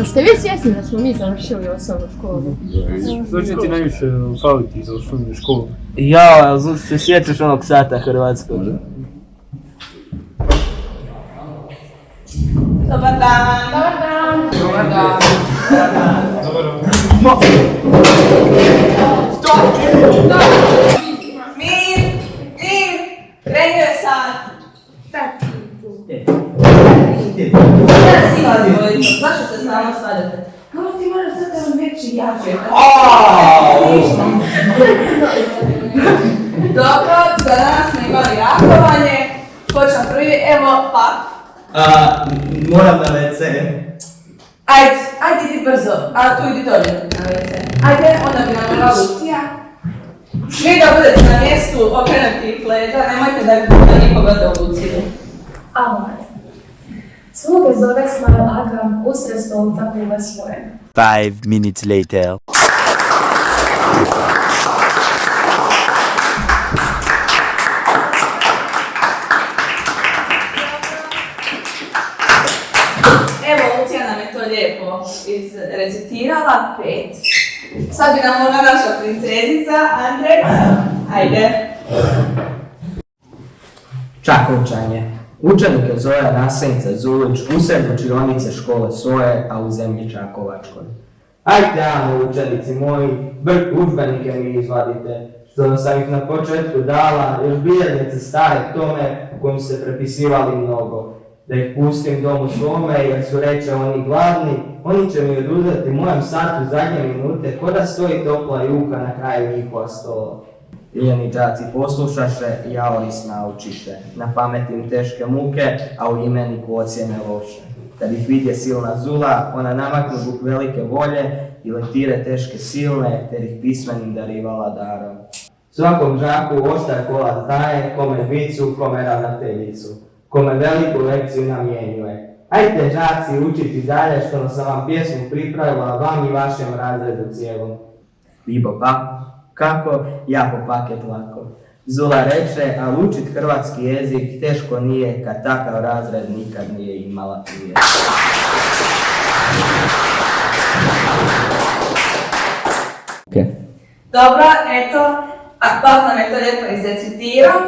Jeste vi svjesni da smo mi završili osnovnu školu? Što će ti najviše faliti za osnovnu školu? Ja, se sjećaš onog sata hrvatskog? Dobar dan! Dobar dan! Dobar dan! Dobar dan. Stop! Mir! Mir! Krenio je sad! Zašto se stalno svađate? Kako ti moraš sad da vam veći jače? Dobro, za danas smo imali rakovanje. Počnem prvi, evo, pa. Moram na WC. Ajde ti brzo, a tu idi dolje na WC. Ajde, onda bi nam ova Lucija. Svi da budete na mjestu okrenutih leđa, nemojte da nikoga do Luciju. Amor. Sluge zove Smile Akam usred stolca kuva svoje. 5 minutes later. Evo, Lucija nam je to lijepo izrecitirala. 5. Sad bi nam mogla naša princezica, Andrej. Ajde. Čakovčanje. Učenike zove nasljednica Zulić usred učionice škole svoje, a u zemlji Čakovačkoj. Ajde, amo, učenici moji, udžbenike mi izvadite, što sam ih na početku dala, još bilježnice stare tome u kojim se prepisivali mnogo. Da ih pustim domu svome, jer su reče oni gladni, oni će mi oduzeti mojem satu zadnje minute, ko da stoji topla juha na kraju njihova stola. Ljeni đaci poslušaše, jaoris naučiše, na pamet im teške muke, a u imeniku ocjene loše. Kad ih vidje silna zula, ona namaknu zbog velike volje i lektire teške silne, ter ih pismenim darivala darom. Svakom žaku oštar kolac daje, kome vicu, kome ravnateljicu, kome veliku lekciju namjenjuje. Ajte žaci učiti dalje što sam vam pjesmu pripravila vam i vašem razredu cijelom. Bibo pa, kako? Ja po paket lako. Zula reče, a učit hrvatski jezik teško nije kad takav razred nikad nije imala prije. Dobro, eto, Bak nam je to lijepo izrecitirao.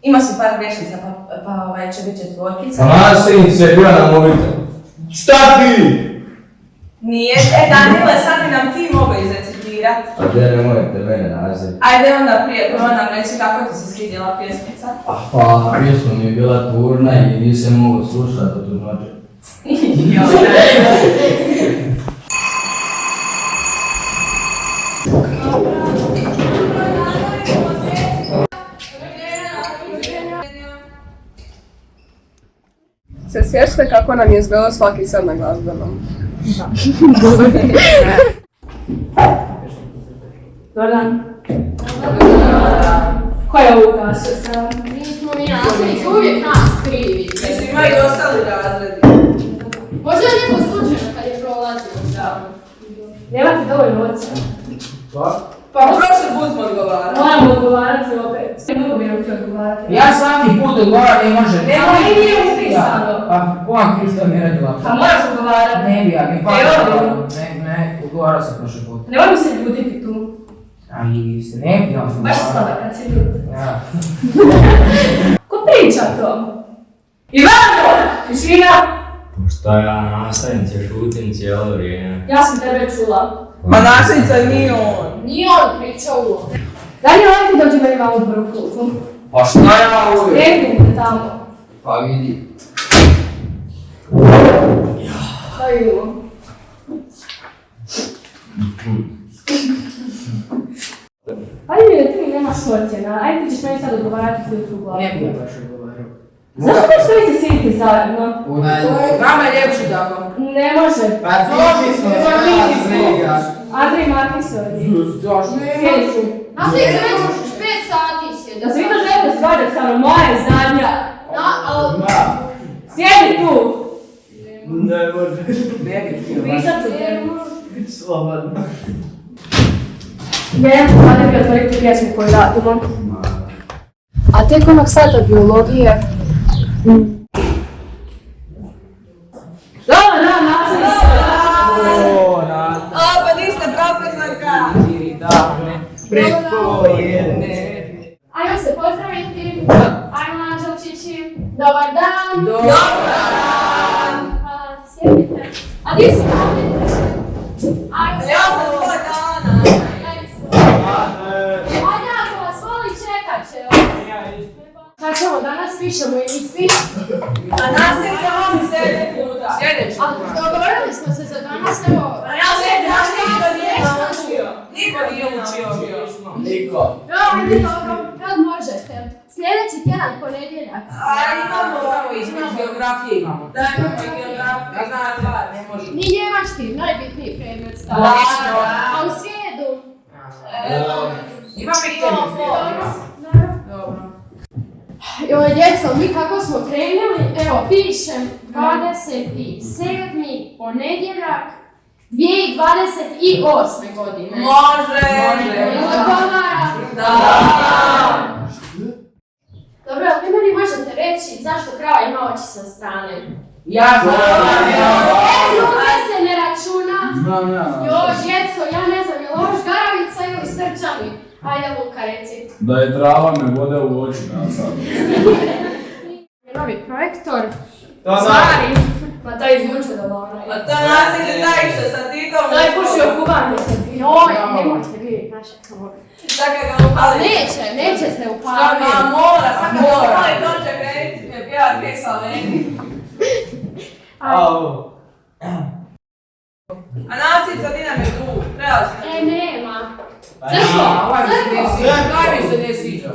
Ima su par grešnica, pa će biti dvojkica. Nasljednice je bila na mobitel. Šta ti? Nije, Danile, sad bi nam ti mogao izrecitirati. A gdje nemojte mene nazivati. Ajde onda prije prvo nam reći kako ti se svidjela pjesmica. Pa, pjesma mi je bila turna i nisam mogao slušati od turnoće. Se sjećate kako nam je izgledao svaki sad na glazbenom? Dobar dan. Ko je ovu kasu sam? Nismo mi nasljednici, uvijek nas krivi. Jesu imali i ostali razredi? Možda je neko slučajno kad je prolazio samo. Nemate dovoljno oca. Pa prošli put smo odgovarali. Moramo odgovarati opet. Mnogo bi nam će odgovarati. Ja svaki put odgovaram, ne može. Nema i nije upisano. Pa, Bojan Krista mi je rekla. Pa moraš odgovarati. Ne bi ja, mi pa ne, odgovarao sam prošli put. Ne mogu se ljutiti tu. Ali se ne bi, ja sam Baš sada kad se ljuti. Ja. Ko priča to? Ivano! Tišina! Šta ja nastavnice šutim cijelo vrijeme? Ja sam tebe čula. Ma nasljednica nije on. Nije on pričao ovo. Daj mi ovaj ti dođe meni malo u prvu klubu. Pa šta ja uvijek? Krenim te tamo. Pa vidi. Šta je bilo? Ajde mi da ti mi nemaš ocjena, ajde ti ćeš meni sad odgovarati koju u glavu. Ne bi baš odgovarao. Zašto baš stojite sjediti zajedno? Nama je ljepši tako. Ne može. Pa zloži smo, Andrej, makni se od njih. Sjedi tu. Nasljednice, već možeš 5 sati sjedi. Da se vi to želite svađati sa mnom, moja je zadnja. Sjedi tu. Ne može. Ne bi htio. Pisat ću te. Slobodno. Ne, sada bi otvoriti pjesmu koju radimo. A tek onog sata biologije... Dobar dan, nasljednice! pripojene. Ajmo se pozdraviti. Ajmo Anđelčići. Dobar dan. Dobar dan. Sjedite. A di si ovdje? Ajmo. Ja sam svoj dana. Ajde, ako vas voli, čekat će. Šta ćemo danas pišemo isti? A nastavite vam sljedeći puta. Sljedeći A dogovorili smo se za danas, evo. Ja se niko nije naučio. Niko nije učio. Niko. Ajde, dobro, kad možete? Sljedeći tjedan, ponedjeljak. A imamo iz geografije imamo. Da, imamo i geografiju. Ja znam stvar, ne može. Ni njemački, najbitniji predmet stavlja. A u srijedu? Imamo i kemiju. Dobro. Joj, djeco, mi kako smo krenuli, evo, pišem 27. ponedjeljak 2028. godine. Može. Odgovara? Da. Dobro, ali vi meni možete reći zašto krava ima oči sa strane? Ja znam. Druge se ne računa. Znam ja. Joj, djeco, ja ne znam, je li ovo žgaravica ili srčani? Ajde, Luka, reci. Da je trava me vode u oči, ja sad. Novi projektor. Stari. Pa to izvuče da dobro. A to nasilje taj što sa Titom. To je pušio kubanje. Joj, nemojte vidjeti naše kamore. Tako ga upali. Neće se upaliti. A mora, sad kad ga upali točak reći mi je pjevat dvije Saleni. A nasilje sad idem je tu, prelazno. Nema. Ovaj mi se ne sviđa. Kaj mi se ne sviđa?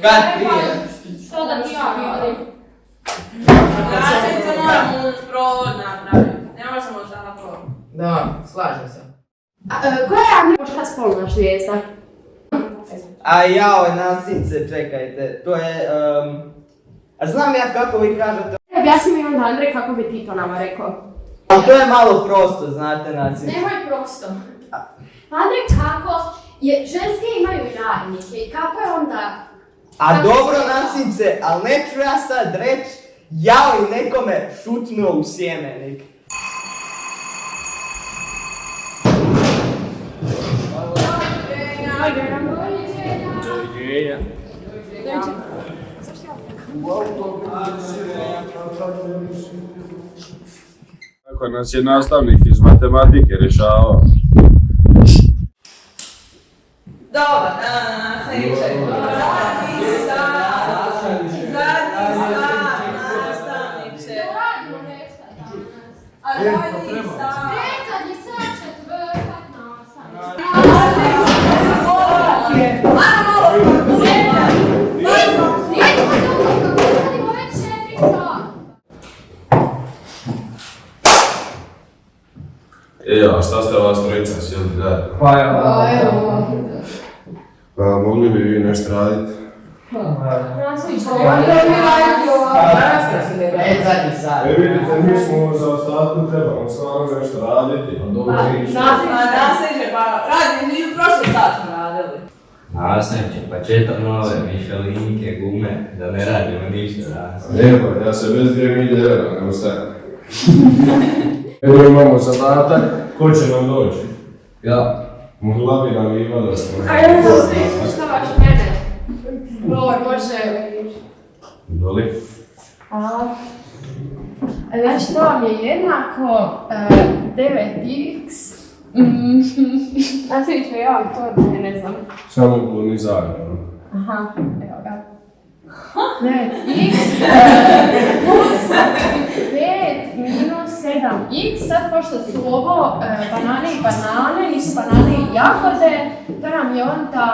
Kad prije? Što da ti ja vidim? Nasilje moramo sprovod napraviti. Ne možemo tako. Da, slažem se. Koja je muška spolna zvijezda? A jao, nasince, čekajte, to je, a znam ja kako vi kažete, Objasni mi onda, Andrej, kako bi ti to nama rekao. ali to je malo prosto, znate, nasince. Nemoj prosto. Andrej, kako ženske imaju jajnike i kako je onda... A dobro, nasince, ali neću ja sad reći, jao i nekome šutnuo u sjemenik. Kako nas je nastavnik iz matematike rješavao. Dobar dan, nastavniče. Zadnji sat, nastavniče. Radimo nešto danas. A zadnji sat. Predzadnji sat, četvrtak, nastavniče. Ajmo malo uvijek. Nismo dobro, kako radimo već 4 sata. A šta ste vas trojica sjeli da? Pa evo. Pa mogli bi vi nešto raditi? Nastavniče, Zadnji sad. Vidite, mi smo za ostatku trebamo stvarno nešto raditi. Nastavniče, pa radim, i u prošli sat smo radili. Nastavniče, pa četam nove mišelinke, gume, da ne radimo ništa danas. Lijepo, ja se bez 2000 € ne ustajem. Evo imamo zadatak, ko će nam doći? Ja. Mogla bi nam Iva da se... ajde, šta baš mene? Može. Doli? Znači, to vam je jednako 9x. Nastavniče, ja vam to ne znam. Samo ukloni zajedno. Aha, evo ga. 9x plus 5 minus 7x, sad pošto su ovo banane i banane, nisu banane i jagode, to nam je onda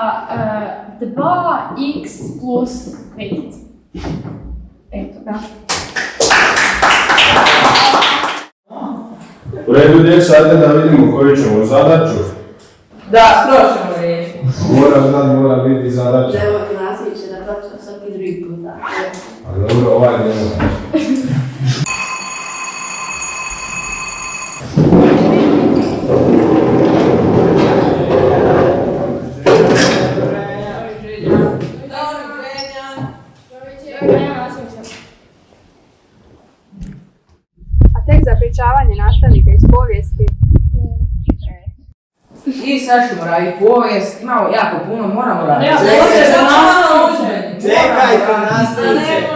2x plus 5. Eto ga. U redu djeca, ajde da vidimo koju ćemo zadaću. Da, skoro ćemo riješiti. Mora biti zadaća. Evo ti nastavniče da točno svaki drugi puta. A dobro, ovaj ne može. A tek za pričavanje nastavnika iz povijesti. I sašumora i povijest, imamo jako puno, moramo raditi. Čekajte, nastavite.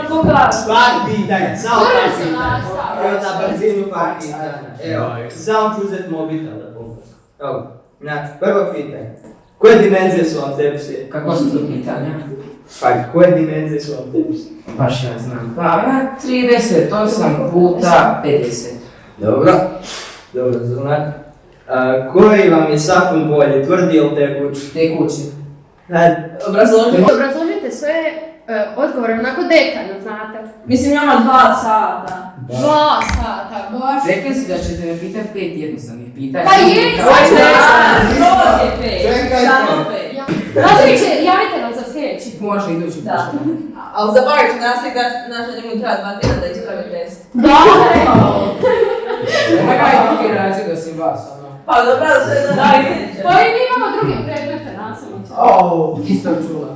Par pitanja, samo par pitanja. Evo na brzinu par pitanja. Evo, samo ću uzeti mobitel da pogledam. Evo, znači, prvo pitanje. Koje dimenzije su vam tepsije? Kako su to pitanja? Pa, koje dimenzije su vam tepsije? Baš ja znam. Pa, 38 puta 50. Dobro. Dobro, znate. Koji vam je sapun bolje, tvrdi ili tekući? Tekući. Obrazložite sve odgovore onako detaljno, znate. Mislim, imamo 2 sata. 2 sata, baš. Rekli su da ćete me pitati 5 jednostavnih pitanja. Pa je, Skroz je 5, samo 5. Nastavit će, javite nam za sljedeći. Može idući put. Ali zabavit ću nastaviti da naša njemu treba 2 tjedna da ispravi test. Da, Nekaj drugi razred osim vas, ono. Pa dobro, da sve da dajte. pa i mi imamo druge predmete nastavnice. Isto čula.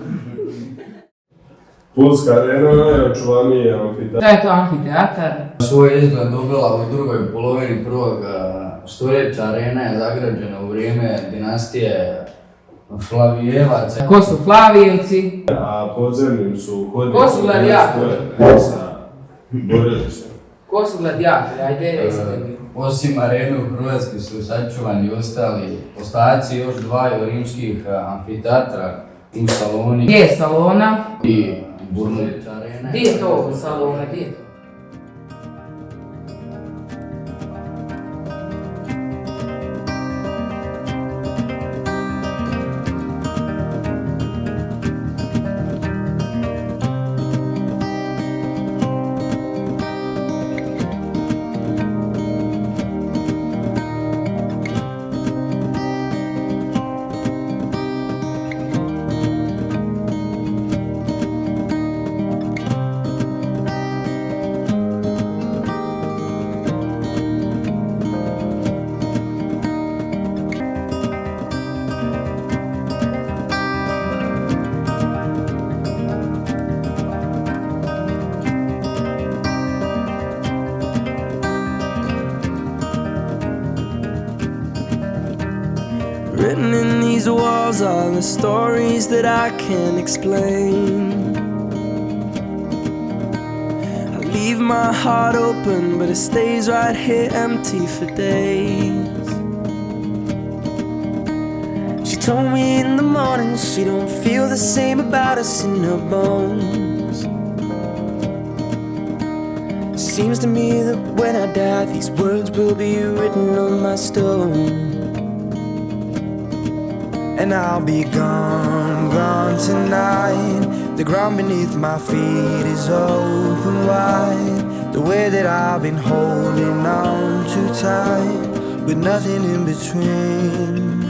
Pulska arena je očuvaniji amfiteatr. Da je to amfiteatar. Svoj izgled dobila u drugoj polovini prvog stoljeća. Arena je zagrađena u vrijeme dinastije Flavijevaca. Ko su Flavijevci? A podzemnim su hodnici. Ko su gladijatori? Borili se. Ko su gladijatori? Ajde, recite mi. Osim arene u Hrvatskoj su sačuvani ostali ostaci još 2 rimskih amfiteatra u Saloni. Gdje je Salona? I Burnović arena. Gdje je to Salona? Gdje je to? Written in these walls are the stories that I can't explain. I leave my heart open, but it stays right here empty for days. She told me in the morning she don't feel the same about us in her bones. Seems to me that when I die, these words will be written on my stone. And I'll be gone, gone tonight. The ground beneath my feet is open wide. The way that I've been holding on too tight, with nothing in between.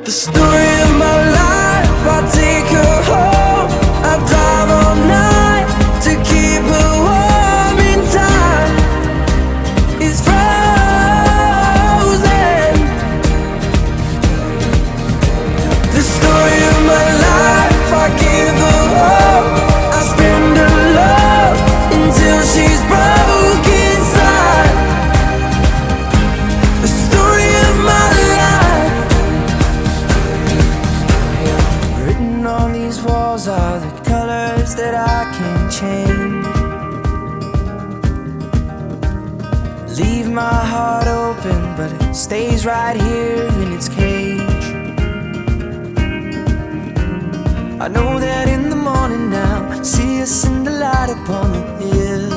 The story of my life, I take her home. I drive all night to keep her warm in time. It's frozen. The story of my life, I give her all. I spend her love until she's broke inside. The story of my life. Written on these walls are the colors that I can't change. Leave my heart open, but it stays right here in its cage. I know that in the morning now, see us in the light upon the hill.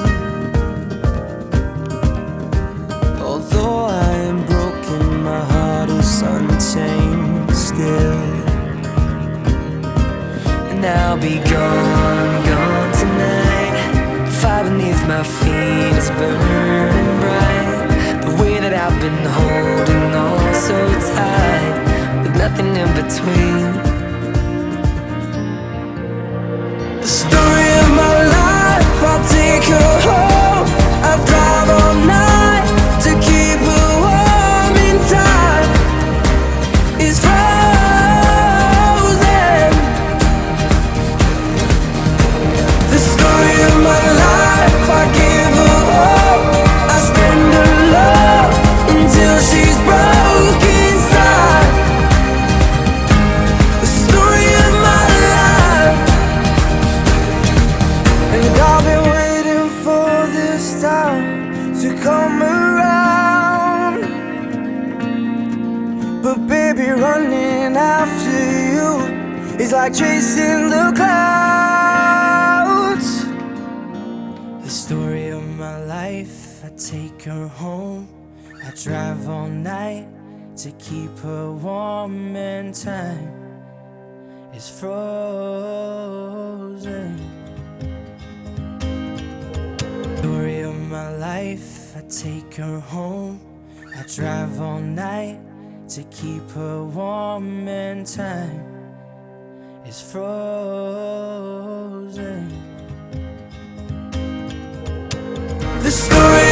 Although I am broken, my heart is unchained still. And I'll be gone, gone tonight. Fire beneath my feet is burning bright. The way that I've been holding on so tight, with nothing in between. The story of my life, I'll take her home. I drive all night to keep her warm in time. It's frozen. The story of my life, I give her all. Maybe running after you is like chasing the clouds. The story of my life, I take her home. I drive all night to keep her warm, and time is frozen. Story of my life, I take her home. I drive all night to keep her warm, and time is frozen. The story